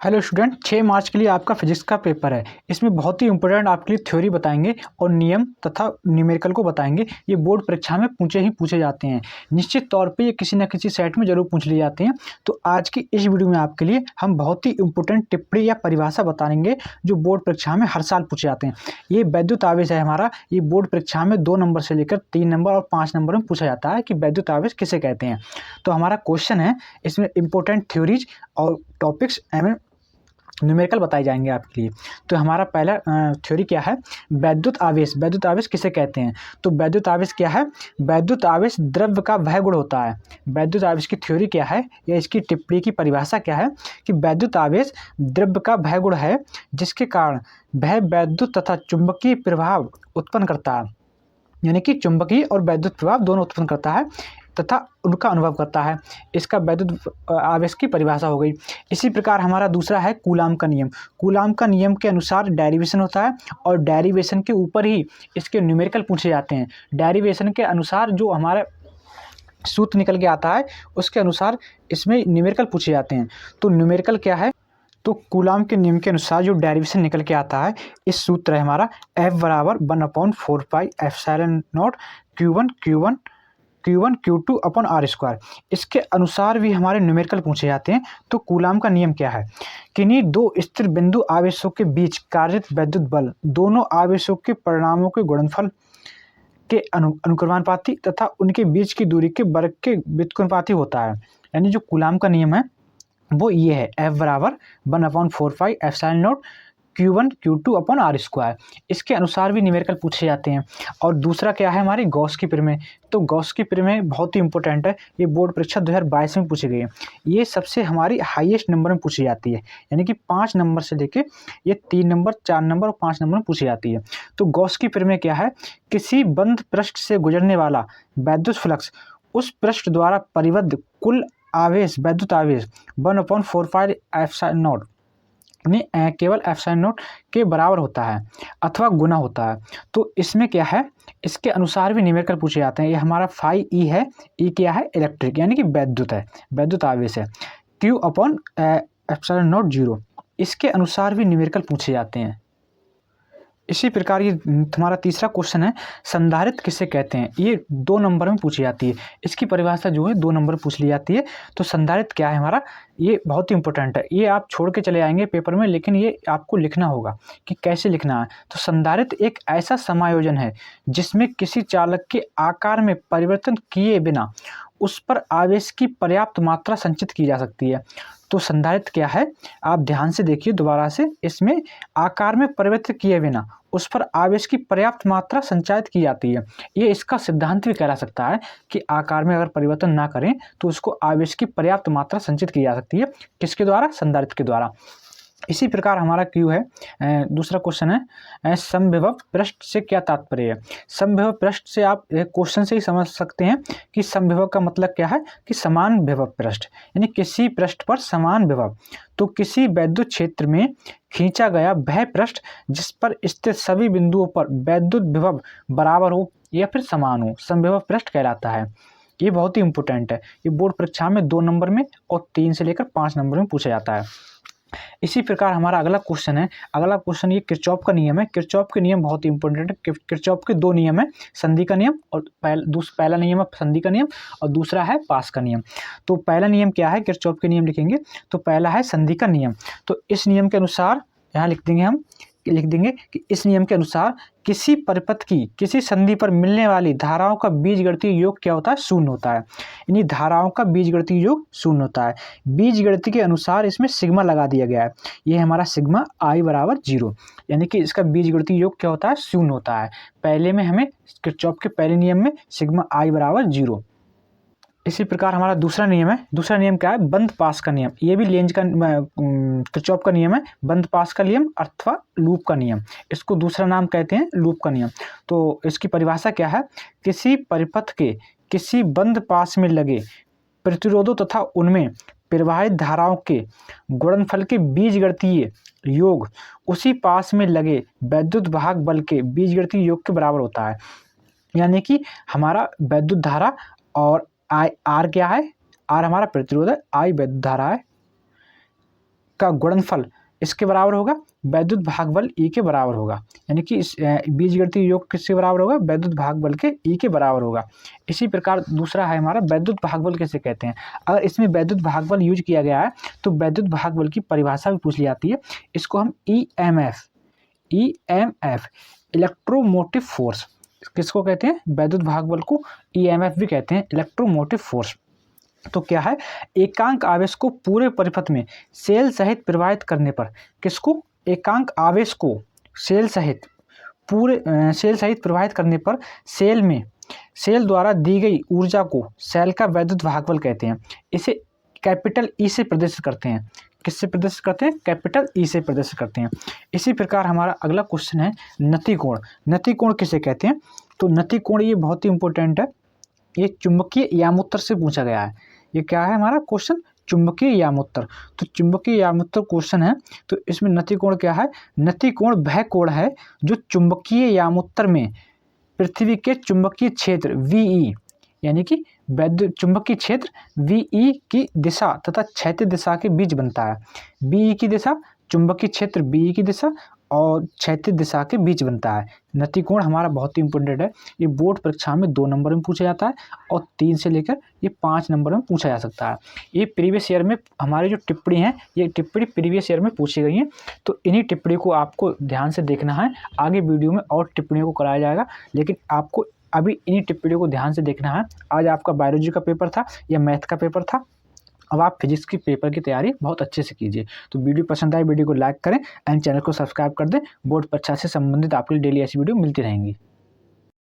Hello student, 6 मार्च के लिए आपका फिजिक्स का पेपर है। इसमें बहुत ही इंपॉर्टेंट आपके लिए थ्योरी बताएंगे और नियम तथा न्यूमेरिकल को बताएंगे। ये बोर्ड परीक्षा में पूछे जाते हैं। निश्चित तौर पे ये किसी न किसी सेट में जरूर पूछ लिए जाते हैं। तो आज की इस वीडियो में आपके लिए हम बहुत ही इंपॉर्टेंट टिप्पणी या परिभाषा बताएंगे जो बोर्ड परीक्षा में हर साल पूछे जाते हैं। ये वैद्युत आवेश है हमारा। ये बोर्ड परीक्षा में 2 नंबर से लेकर 3 नंबर और 5 नंबर में पूछा जाता है कि वैद्युत आवेश किसे कहते हैं। तो हमारा क्वेश्चन है, इसमें इंपॉर्टेंट थ्योरीज और टॉपिक्स एवं न्यूमेरिकल बताए जाएंगे आपके लिए। तो हमारा पहला थ्योरी क्या है, वैद्युत आवेश। वैद्युत आवेश किसे कहते हैं? तो वैद्युत आवेश क्या है? वैद्युत आवेश द्रव्य का वह गुण होता है। वैद्युत आवेश की थ्योरी क्या है या इसकी टिप्पणी की परिभाषा क्या है कि वैद्युत आवेश द्रव्य का वह गुण है जिसके कारण वह वैद्युत तथा चुंबकीय प्रभाव उत्पन्न करता है, यानी कि चुंबकीय और वैद्युत प्रभाव दोनों उत्पन्न करता है तथा उनका अनुभव करता है। इसका वैद्युत आवेश की परिभाषा हो गई। इसी प्रकार हमारा दूसरा है कूलाम का नियम। कूलाम का नियम के अनुसार डेरिवेशन होता है और डेरिवेशन के ऊपर ही इसके न्यूमेरिकल पूछे जाते हैं। डेरिवेशन के अनुसार जो हमारा सूत्र निकल के आता है उसके अनुसार इसमें न्यूमेरिकल पूछे जाते हैं। तो न्यूमेरिकल क्या है? तो कूलाम के नियम के अनुसार जो डेरिवेशन निकल के आता है, इस सूत्र है हमारा F बराबर 1/4πε0 Q1 Q2 अपन R स्क्वायर। इसके अनुसार भी हमारे न्यूमेरिकल पूछे जाते हैं। तो कूलाम का नियम क्या है? किन्हीं दो स्थिर बिंदु आवेशों के बीच कार्यरत वैद्युत बल दोनों आवेशों के परिणामों के गुणनफल के अनुक्रमानुपाती तथा उनके बीच की दूरी के वर्ग के व्युत्क्रमानुपाती होता है। यानी जो कूलाम का नियम है वो ये है, F बराबर 1/4πε0 Q1 Q2 अपन R स्क्वायर। इसके अनुसार भी न्यूमेरिकल पूछे जाते हैं। और दूसरा क्या है, हमारी गॉस की प्रमेय। तो गॉस की प्रमेय बहुत ही इंपॉर्टेंट है। ये बोर्ड परीक्षा 2022 में पूछी गई है। ये सबसे हमारी हाईएस्ट नंबर में पूछी जाती है, यानी कि 5 नंबर से लेके ये 3 नंबर, 4 नंबर और 5 नंबर में पूछी जाती है। तो गॉस की प्रमेय क्या है? किसी बंद पृष्ठ से गुजरने वाला वैद्युत फ्लक्स उस पृष्ठ द्वारा परिबद्ध कुल आवेश, वैद्युत आवेश 1/4πε0 में केवल ε0 के बराबर होता है अथवा गुना होता है। तो इसमें क्या है, इसके अनुसार भी न्यूमेरिकल पूछे जाते हैं। ये हमारा फाई ई है। ई क्या है? इलेक्ट्रिक, यानी कि वैद्युत है, वैद्युत आवेश है। Q/ε0 0, इसके अनुसार भी न्यूमेरिकल पूछे जाते हैं। इसी प्रकार ये हमारा तीसरा क्वेश्चन है, संधारित्र किसे कहते हैं? ये 2 नंबर में पूछी जाती है। इसकी परिभाषा जो है 2 नंबर में पूछ ली जाती है। तो संधारित्र क्या है हमारा, ये बहुत ही इंपॉर्टेंट है। ये आप छोड़ के चले आएंगे पेपर में, लेकिन ये आपको लिखना होगा कि कैसे लिखना है। तो संधारित्र एक ऐसा समायोजन है जिसमें किसी चालक के आकार में परिवर्तन किए बिना उस पर आवेश की पर्याप्त मात्रा संचित की जा सकती है। तो संधारित्र क्या है, आप ध्यान से देखिए दोबारा से। इसमें आकार में परिवर्तन किए बिना उस पर आवेश की पर्याप्त मात्रा संचारित की जाती है। ये इसका सिद्धांत भी कहला सकता है कि आकार में अगर परिवर्तन ना करें तो उसको आवेश की पर्याप्त मात्रा संचित की जा सकती है। किसके द्वारा? संधारित्र के द्वारा। इसी प्रकार हमारा क्यू है, दूसरा क्वेश्चन है, समविभव पृष्ठ से क्या तात्पर्य है? समविभव पृष्ठ से आप क्वेश्चन से ही समझ सकते हैं कि समविभव का मतलब क्या है कि समान विभव पृष्ठ, यानी किसी पृष्ठ पर समान विभव। तो किसी वैद्युत क्षेत्र में खींचा गया वह पृष्ठ जिस पर स्थित सभी बिंदुओं पर वैद्युत विभव बराबर हो या फिर समान हो, समविभव पृष्ठ कहलाता है। ये बहुत ही इंपॉर्टेंट है। ये बोर्ड परीक्षा में 2 नंबर में और 3 से लेकर 5 नंबर में पूछा जाता है। इसी प्रकार हमारा अगला क्वेश्चन है। अगला क्वेश्चन ये किरचॉफ का नियम है। किरचॉफ के नियम बहुत ही इंपॉर्टेंट है। किरचॉफ के 2 नियम है, संधि का नियम और पहला नियम है संधि का नियम और दूसरा है पास का नियम। तो पहला नियम क्या है, किरचॉफ के नियम लिखेंगे तो पहला है संधि का नियम। तो इस नियम के अनुसार यहाँ लिख देंगे कि इस नियम के अनुसार किसी परिपथ की किसी संधि पर मिलने वाली धाराओं का बीजगणितीय योग क्या होता है? 0 होता है। यानी धाराओं का बीजगणितीय योग 0 होता है। बीजगणित के अनुसार इसमें सिग्मा लगा दिया गया है। ये हमारा सिग्मा I बराबर 0, यानी कि इसका बीजगणितीय योग क्या होता है? 0 होता है। पहले में हमें किरचॉफ के पहले नियम में सिग्मा I बराबर 0। इसी प्रकार हमारा दूसरा नियम है। दूसरा नियम क्या है? बंद पास का नियम। ये भी लेंज का किरचॉफ का नियम है, बंद पास का नियम अथवा लूप का नियम। इसको दूसरा नाम कहते हैं लूप का नियम। तो इसकी परिभाषा क्या है? किसी परिपथ के किसी बंद पास में लगे प्रतिरोधों तथा उनमें प्रवाहित धाराओं के गुणनफल के बीजगणितीय योग उसी पास में लगे वैद्युत वाहक बल के बीजगणितीय योग के बराबर होता है। यानी कि हमारा वैद्युत धारा और आर क्या है? आर हमारा प्रतिरोध है, आई वैद्युत धारा है। का गुणनफल इसके बराबर होगा, वैद्युत भाग बल ई के बराबर होगा। यानी कि इस बीजगणितीय योग किसके बराबर होगा, वैद्युत भाग बल के ई के बराबर होगा। इसी प्रकार दूसरा है हमारा वैद्युत भाग बल किसे कहते हैं। अगर इसमें वैद्युत भाग बल यूज किया गया है तो वैद्युत भाग बल की परिभाषा भी पूछ ली जाती है। इसको हम ईएमएफ इलेक्ट्रोमोटिव फोर्स किसको कहते हैं, वैद्युत भाग बल को ईएमएफ भी कहते हैं, इलेक्ट्रोमोटिव फोर्स। तो क्या है, एकांक आवेश को पूरे परिपथ में सेल सहित प्रवाहित करने पर, किसको, एकांक आवेश को सेल सहित प्रवाहित करने पर सेल द्वारा दी गई ऊर्जा को सेल का वैद्युत भाग बल कहते हैं। इसे कैपिटल ई से प्रदर्शित करते हैं। किससे प्रदर्शित करते हैं, कैपिटल ई से प्रदर्शित करते हैं। इसी प्रकार हमारा अगला क्वेश्चन है नति कोण। नति कोण किसे कहते हैं, तो नति कोण ये बहुत ही इंपॉर्टेंट है, ये चुंबकीय यामोत्तर से पूछा गया है। ये क्या है हमारा क्वेश्चन, चुंबकीय यामोत्तर। तो चुंबकीय यामोत्तर क्वेश्चन है, तो इसमें नति कोण क्या है, नति कोण वह कोण है जो चुंबकीय यामोत्तर में पृथ्वी के चुंबकीय क्षेत्र VE यानी कि वैद्युत चुंबकीय क्षेत्र VE की दिशा तथा क्षैतिज दिशा के बीच बनता है। BE की दिशा, चुंबकीय क्षेत्र BE की दिशा और क्षैतिज दिशा के बीच बनता है। नति कोण हमारा बहुत ही इंपॉर्टेंट है। ये बोर्ड परीक्षा में 2 नंबर में पूछा जाता है और 3 से लेकर ये 5 नंबर में पूछा जा सकता है। ये प्रीवियस ईयर में हमारी जो टिप्पणी है, ये टिप्पणी प्रीवियस ईयर में पूछी गई है। तो इन्हीं टिप्पणी को आपको ध्यान से देखना है। आगे वीडियो में और टिप्पणियों को कराया जाएगा, लेकिन आपको अभी इन्हीं टिप्पणियों को ध्यान से देखना है। आज आपका बायोलॉजी का पेपर था या मैथ का पेपर था, अब आप फिजिक्स की पेपर की तैयारी बहुत अच्छे से कीजिए। तो वीडियो पसंद आए वीडियो को लाइक करें एंड चैनल को सब्सक्राइब कर दें। बोर्ड परीक्षा से संबंधित आपके लिए डेली ऐसी वीडियो मिलती रहेंगी।